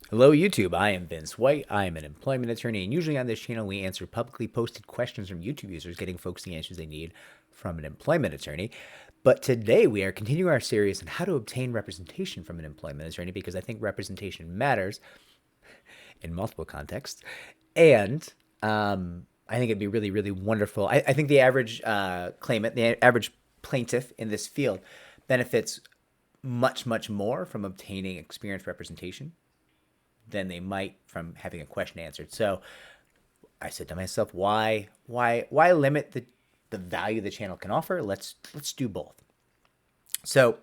Hello, YouTube. I am Vince White. I am an employment attorney, and usually on this channel, we answer publicly posted questions from YouTube users, getting folks the answers they need from an employment attorney. But today, we are continuing our series on how to obtain representation from an employment attorney because I think representation matters in multiple contexts. And I think it'd be really, really wonderful. I think the average claimant, the average plaintiff in this field benefits much, much more from obtaining experienced representation than they might from having a question answered. So I said to myself, why limit the value the channel can offer? Let's do both. So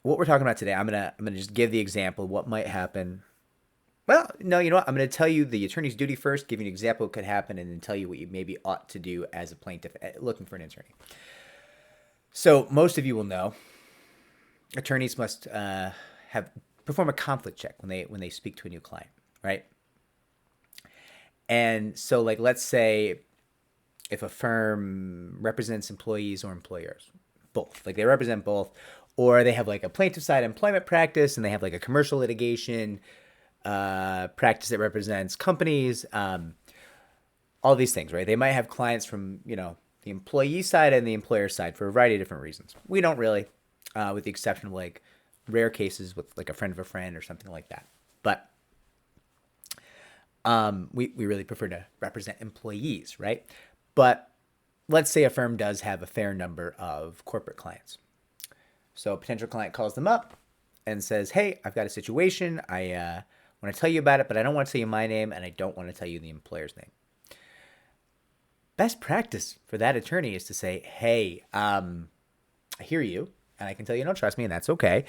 what we're talking about today, I'm gonna just give the example of what might happen. Well, no, you know what? I'm going to tell you the attorney's duty first, give you an example of what could happen, and then tell you what you maybe ought to do as a plaintiff looking for an attorney. So most of you will know attorneys must have perform a conflict check when they speak to a new client, right? And so, like, let's say if a firm represents employees or employers, both, like they represent both, or they have like a plaintiff side employment practice and they have like a commercial litigation practice that represents companies, all these things, right? They might have clients from, the employee side and the employer side for a variety of different reasons. We don't really, with the exception of like rare cases with like a friend of a friend or something like that. But we really prefer to represent employees, right? But let's say a firm does have a fair number of corporate clients. So a potential client calls them up and says, hey, I've got a situation. I want to tell you about it, but I don't want to tell you my name and I don't want to tell you the employer's name. Best practice for that attorney is to say, hey, I hear you and I can tell you don't trust me and that's okay.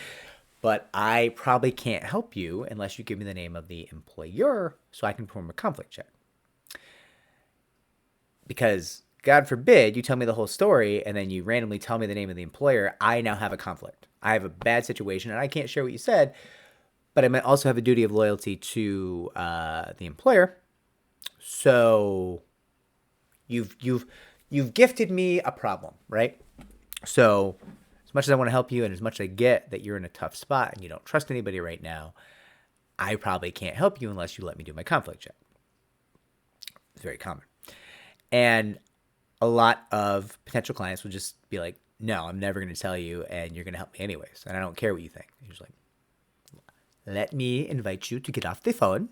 But I probably can't help you unless you give me the name of the employer so I can perform a conflict check. Because God forbid you tell me the whole story and then you randomly tell me the name of the employer, I now have a conflict. I have a bad situation and I can't share what you said, but I might also have a duty of loyalty to the employer. So you've gifted me a problem, right? So as much as I want to help you and as much as I get that you're in a tough spot and you don't trust anybody right now, I probably can't help you unless you let me do my conflict check. It's very common. And a lot of potential clients will just be like, no, I'm never going to tell you and you're going to help me anyways. And I don't care what you think. You're just like, let me invite you to get off the phone.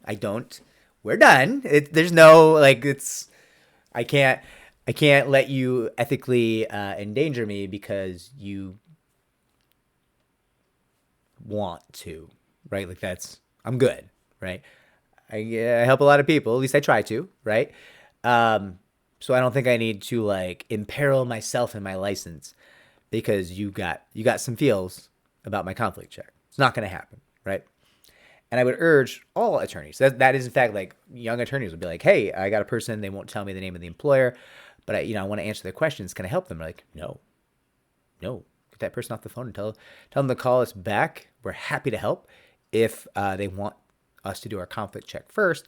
We're done. There's no, like, I can't let you ethically endanger me because you want to, right? Like I'm good, right? I help a lot of people. At least I try to, right? So I don't think I need to like imperil myself and my license because you got some feels about my conflict check. It's not going to happen, right? And I would urge all attorneys. That is in fact like young attorneys would be like, hey, I got a person. They won't tell me the name of the employer, but I want to answer their questions. Can I help them? They're like, no. Get that person off the phone and tell them to call us back. We're happy to help if they want us to do our conflict check first.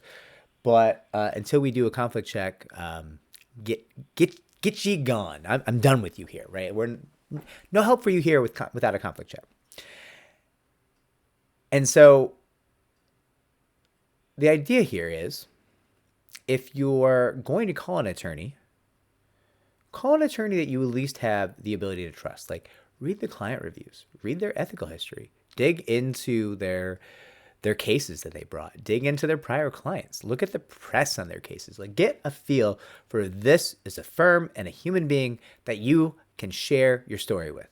But until we do a conflict check, get ye gone. I'm done with you here, right? We're no help for you here without a conflict check. And so the idea here is if you're going to call an attorney that you at least have the ability to trust. Like read the client reviews, read their ethical history, dig into their cases that they brought, dig into their prior clients, look at the press on their cases, like get a feel for this is a firm and a human being that you can share your story with.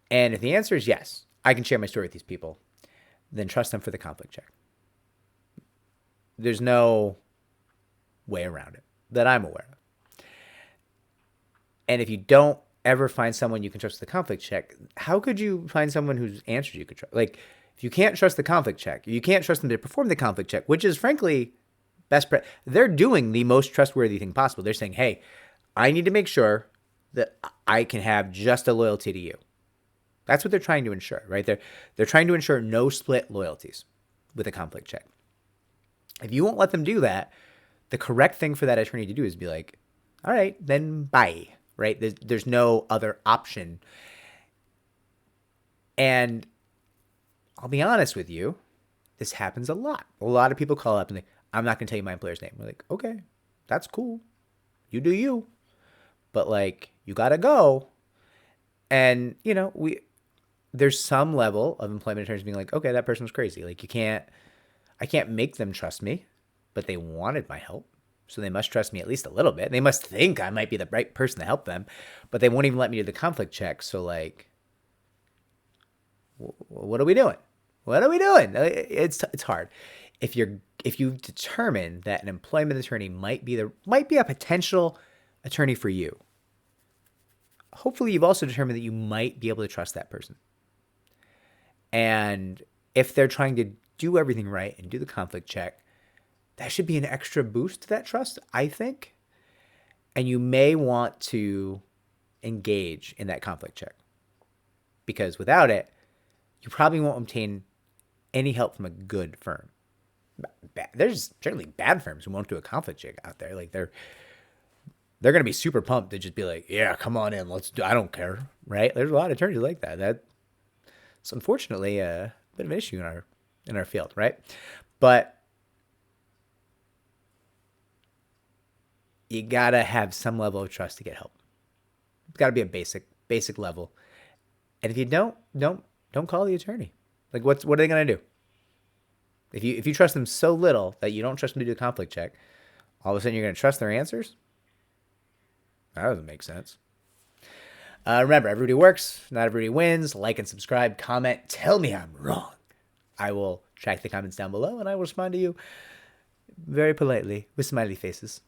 And if the answer is yes, I can share my story with these people, then trust them for the conflict check. There's no way around it that I'm aware of. And if you don't ever find someone you can trust with the conflict check, how could you find someone whose answers you could trust? Like, if you can't trust the conflict check, you can't trust them to perform the conflict check, which is frankly they're doing the most trustworthy thing possible. They're saying, hey, I need to make sure that I can have just a loyalty to you. That's what they're trying to ensure, right? They're trying to ensure no split loyalties with a conflict check. If you won't let them do that, the correct thing for that attorney to do is be like, all right, then bye, right? There's no other option. And I'll be honest with you, this happens a lot. A lot of people call up and they, I'm not going to tell you my employer's name. We're like, okay, that's cool. You do you. But like, you got to go. And, you know, there's some level of employment attorneys being like, okay, that person was crazy. Like I can't make them trust me, but they wanted my help. So they must trust me at least a little bit. They must think I might be the right person to help them, but they won't even let me do the conflict check. So like, what are we doing? What are we doing? It's hard. If you determine that an employment attorney might be a potential attorney for you, hopefully you've also determined that you might be able to trust that person. And if they're trying to do everything right and do the conflict check, that should be an extra boost to that trust, I think. And you may want to engage in that conflict check, because without it, you probably won't obtain any help from a good firm. There's certainly bad firms who won't do a conflict check out there. Like they're going to be super pumped to just be like, yeah, come on in. Let's do, I don't care. Right. There's a lot of attorneys like that. That's unfortunately a bit of an issue in our field. Right. But you got to have some level of trust to get help. It's got to be a basic level. And if you don't call the attorney. Like what are they going to do? If you trust them so little that you don't trust them to do a conflict check, all of a sudden you're going to trust their answers? That doesn't make sense. Remember, everybody works, not everybody wins. Like and subscribe, comment, tell me I'm wrong. I will track the comments down below and I will respond to you very politely with smiley faces.